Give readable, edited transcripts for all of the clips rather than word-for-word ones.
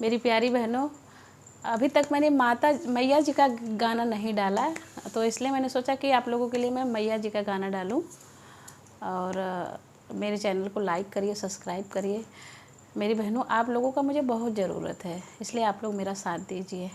मेरी प्यारी बहनों, अभी तक मैंने माता मैया जी का गाना नहीं डाला, तो इसलिए मैंने सोचा कि आप लोगों के लिए मैं मैया जी का गाना डालूं। और मेरे चैनल को लाइक करिए, सब्सक्राइब करिए। मेरी बहनों, आप लोगों का मुझे बहुत ज़रूरत है, इसलिए आप लोग मेरा साथ दीजिए।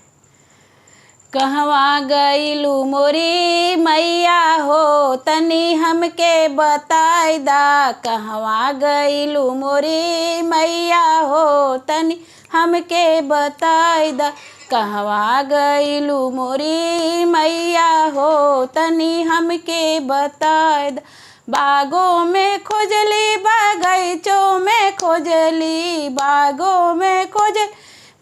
कहवा गईलू मोरी मैया हो, तनी हमके बताई दा। कहवा गईलू मोरी मैया हो, तनी हमके बताई दा। कहवा गईलू मोरी मैया हो, तनी हमके बताई दा। बागों में खोजली, बगीचों में खोजली, बागों में खोजली,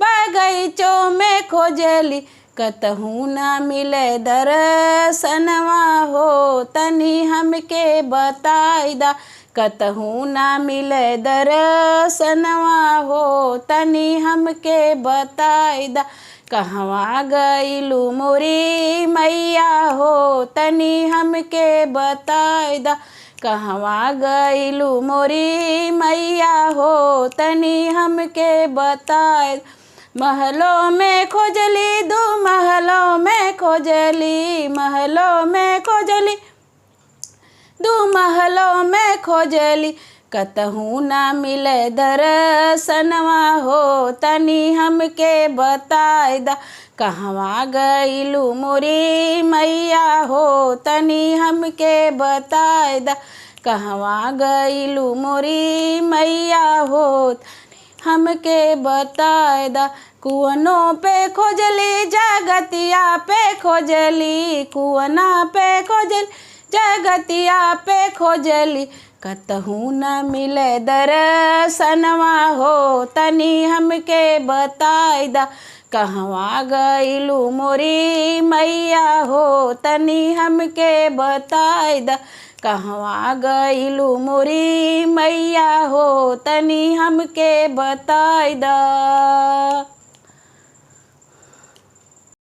बगीचों में खोजली, कतहू ना मिले दर्शनवा हो, तनी हमके बताई दा। कतहू ना मिले दर्शनवा हो, तनी हमके बताई दा। कहवा गईलू मोरी मैया हो, तनी हमके बताई दा। कहवा गईलू मोरी मैया हो, तनी हमके बताई दा। महलों में खोजली, दो महलों में खोजली, महलों में खोजली, दो महलों में खोजली, कतहू ना मिले दर्शनवा हो, तनी हमके बताई दा। कहवा गईलू मोरी मैया हो, तनी हमके बताई दा। कहवा गईलू मोरी मैया हो, हमके बताई दा। कुआनों पे खोजली, जगतिया पे खोजली, कुआना पे खोजली, जगतिया पे खोजली, कतहू न मिले दर्शनवा हो, तनी हमके बताई दा। कहवा गईलू मोरी मैया हो, तनी हमके बताई दा। कहवा गईलू मोरी मैया हो, तनी हमके बताई दा।